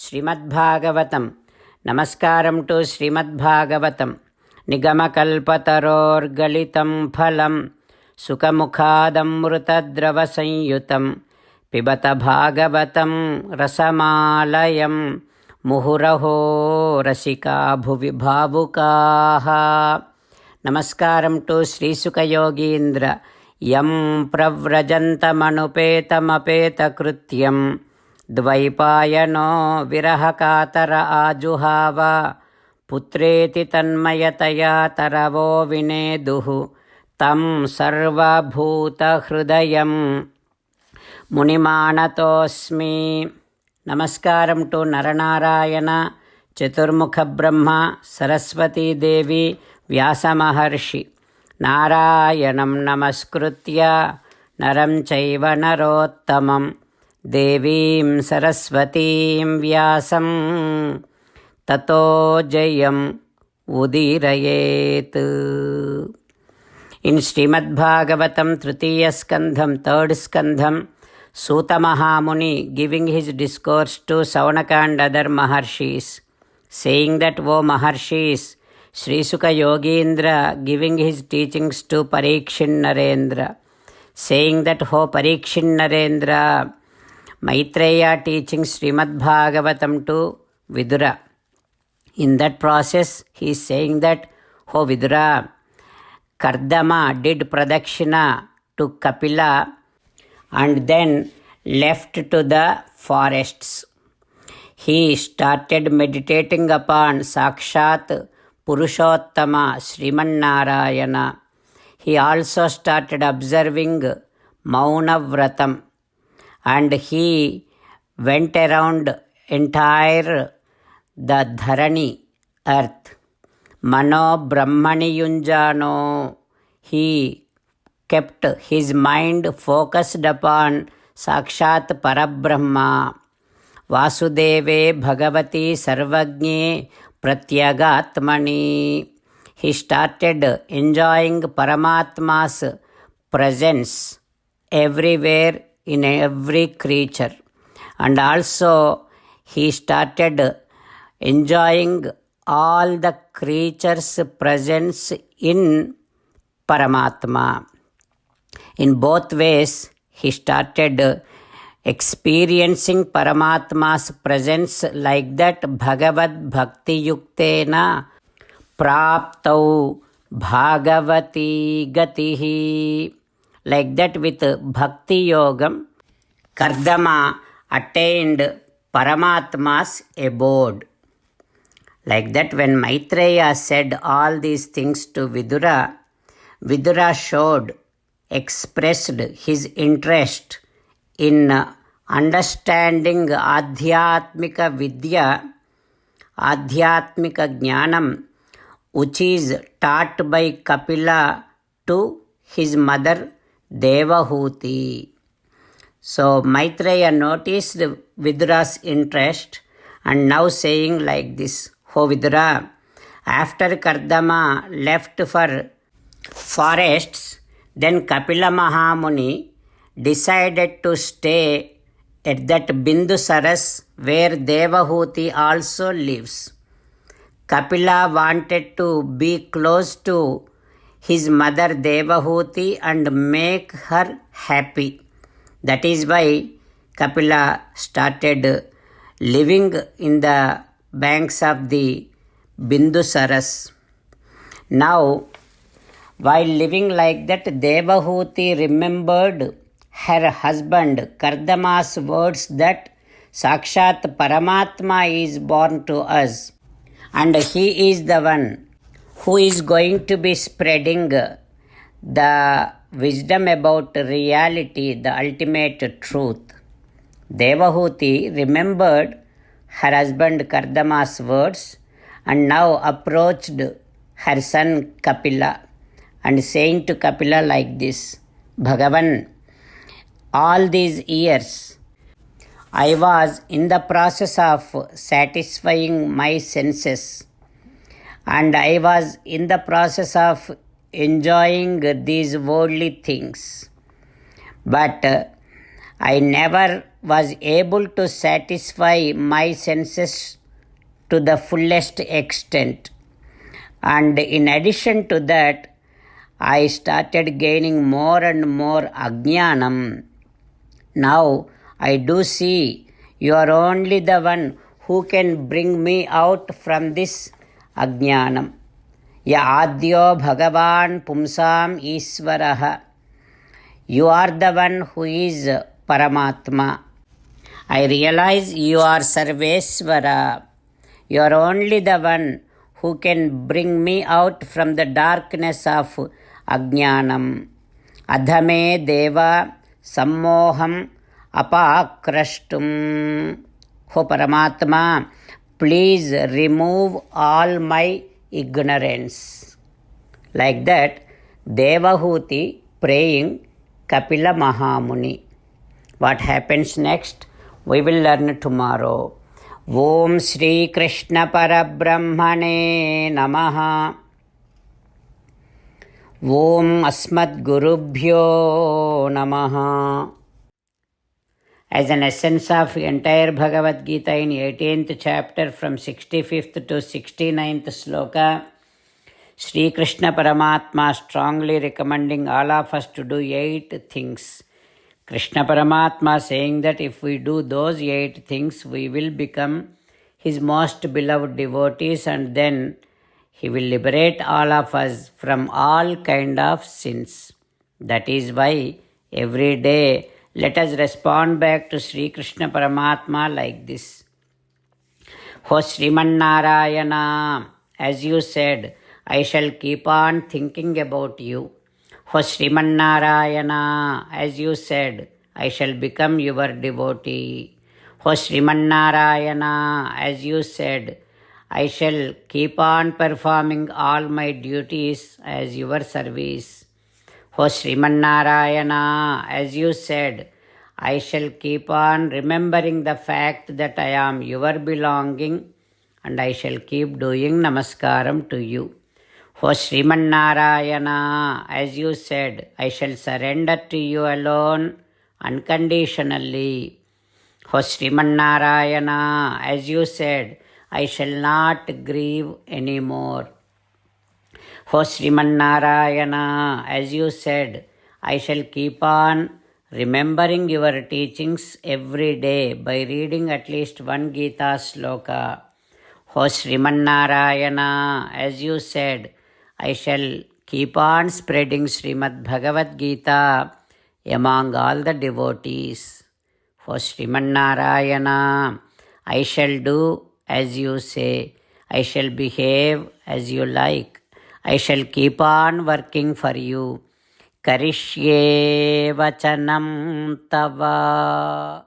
ಶ್ರೀಮದ್ಭಾಗವತಂ. ನಮಸ್ಕಾರಂ to ಶ್ರೀಮದ್ಭಾಗವತಂ. ನಿಗಮಕಲ್ಪತರೋರ್ಗಲಿತಂ ಫಲಂ ಸುಖಮುಖಾದಮೃತದ್ರವಸಂಯುತಂ ಪಿಬತ ಭಾಗವತಂ ರಸಮಾಲಯಂ ಮುಹುರಹೋ ರಸಿಕಾ ಭುವಿ ಭಾವುಕಾಃ. ನಮಸ್ಕಾರಂ to ಶ್ರೀಸುಖಯೋಗೀಂದ್ರ M ಪ್ರವ್ರಜಂತಮನುಪೇತಮಪೇತಕೃತ್ಯಂ ದ್ವೈಪಾಯನೋ ವಿರಹಕಾತರ ಆಜುಹಾವ ಪುತ್ರೇತಿ ತನ್ಮಯತಯಾ ತರವೋ ವಿನೇದುಃ ತಂ ಸರ್ವಭೂತಹೃದಯಂ ಮುನಿಮಾನತೋಸ್ಮಿ. ನಮಸ್ಕಾರಂ to Nara Narayana, ಚತುರ್ಮುಖ ಬ್ರಹ್ಮ, ಸರಸ್ವತೀ ದೇವಿ, ವ್ಯಾಸಮಹರ್ಷಿ. ನಾರಾಯಣಂ ನಮಸ್ಕೃತ್ಯ ನರಂ ಚೈವ ನರೋತ್ತಮಂ ದೇವೀಂ ಸರಸ್ವತೀಂ ವ್ಯಾಸಂ ತತೋ ಜಯಂ ಉದೀರಯೇತ್. ಇನ್ ಶ್ರೀಮದ್ ಭಾಗವತಂ ತೃತೀಯ ಸ್ಕಂಧಂ, third ಸ್ಕಂಧಂ, Suta Mahamuni giving his discourse to Saunaka and other Maharshis, saying that, O Maharshis, Sri Sukha Yogindra giving his teachings to Parikshin Narendra, saying that, O Parikshin Narendra, Maitreya teaching Srimad Bhagavatam to Vidura. In that process, he is saying that, O Vidura, Kardama did Pradakshina to Kapila and then left to the forests. He started meditating upon Sakshat Purushottama Sriman Narayana. He also started observing Mauna Vratam, and he went around entire the Dharani earth. Mano Brahmani Yunjano. He kept his mind focused upon Sakshat Parabrahma. Vasudeve Bhagavati Sarvajne Pratyagatmani. He started enjoying Paramatma's presence everywhere in every creature. And also he started enjoying all the creatures' presence in Paramatma. In both ways, he started experiencing Paramatma's presence like that. Bhagavad Bhakti Yuktena Praptau Bhagavati Gatihi. Like that, with Bhakti Yogam, Kardama attained Paramatma's abode. Like that, when Maitreya said all these things to Vidura, Vidura expressed his interest in understanding Adhyatmika Vidya, Adhyatmika Jnanam, which is taught by Kapila to his mother Devahuti. So Maitreya noticed Vidura's interest and now saying like this, O Vidura, after Kardama left for forests, then Kapila Mahamuni decided to stay at that Bindusaras where Devahuti also lives. Kapila wanted to be close to his mother Devahuti and make her happy. That is why Kapila started living in the banks of the Bindusaras. Now, while living like that, Devahuti remembered her husband Kardama's words that Sakshat Paramatma is born to us and he is the one who is going to be spreading the wisdom about reality, the ultimate truth. Devahuti remembered her husband Kardama's words and now approached her son Kapila and saying to Kapila like this, Bhagavan, all these years I was in the process of satisfying my senses and I was in the process of enjoying these worldly things. But I never was able to satisfy my senses to the fullest extent. And in addition to that, I started gaining more and more ajnanam. Now I do see you are only the one who can bring me out from this ajnanam. Ya adyo bhagavan pumsam isvaraha. You are the one who is Paramatma. I realize you are Sarvesvara. You are only the one who can bring me out from the darkness of Ajnanam. Adhame Deva Sammoham Apakrashtum. O Paramatma, please remove all my ignorance. Like that, Devahuti praying Kapila Mahamuni. What happens next? We will learn tomorrow. Om Shri Krishna Parabrahmane Namaha. Om Asmad Gurubhyo Namaha. As an essence of entire Bhagavad Gita in 18th chapter from 65th to 69th sloka, Sri Krishna Paramatma strongly recommending all of us to do 8 things. Krishna Paramatma saying that if we do those 8 things, we will become His most beloved devotees, and then He will liberate all of us from all kind of sins. That is why every day let us respond back to Sri Krishna Paramatma like this. O Sriman Narayana, as you said, I shall keep on thinking about you. O Sriman Narayana, as you said, I shall become your devotee. O Sriman Narayana, as you said, I shall keep on performing all my duties as your service. O Sriman Narayana, as you said, I shall keep on remembering the fact that I am your belonging, and I shall keep doing namaskaram to you. O Sriman Narayana, as you said, I shall surrender to you alone unconditionally. O Sriman Narayana, as you said, I shall not grieve anymore. O Sriman Narayana, as you said, I shall keep on remembering your teachings every day by reading at least one Gita sloka. O Sriman Narayana, as you said, I shall keep on spreading Srimad Bhagavad Gita among all the devotees. O Sriman Narayana, I shall do as you say. I shall behave as you like. I shall keep on working for you. Karishye vachanam tava.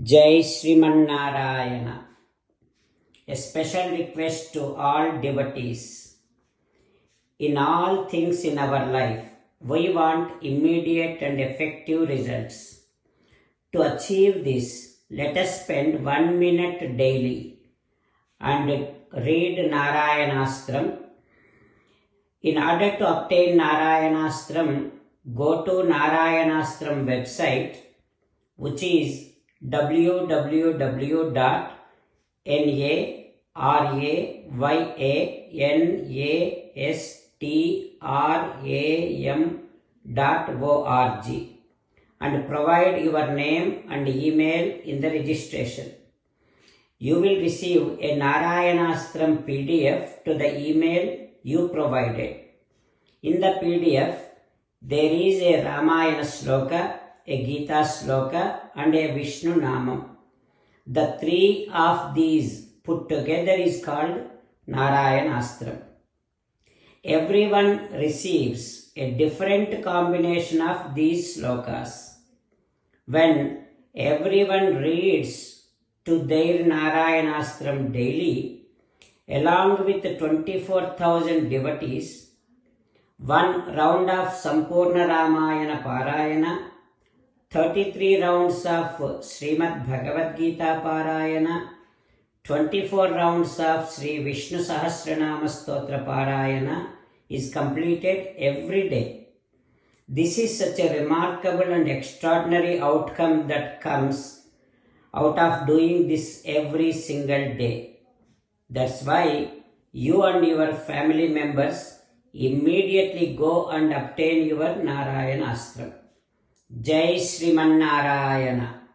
Jai Sriman Narayana. A special request to all devotees. In all things in our life, we want immediate and effective results. To achieve this, let us spend 1 minute daily and read Narayanastram. In order to obtain Narayanastram, go to Narayanastram website, which is www.narayanastram.org, and provide your name and email in the registration. You will receive a Narayanastram PDF to the email you provided. In the PDF, there is a Ramayana sloka, a Gita sloka, and a Vishnu Namam. The 3 of these put together is called Narayanastram. Everyone receives a different combination of these slokas. When everyone reads to their Narayanastram daily, along with 24,000 devotees, 1 round of Sampurna Ramayana Parayana, 33 rounds of Srimad Bhagavad Gita Parayana, 24 rounds of Sri Vishnu Sahasranama Stotra Parayana is completed every day. This is such a remarkable and extraordinary outcome that comes out of doing this every single day. That's why you and your family members immediately go and obtain your Narayana Ashram. Jai Sriman Narayana.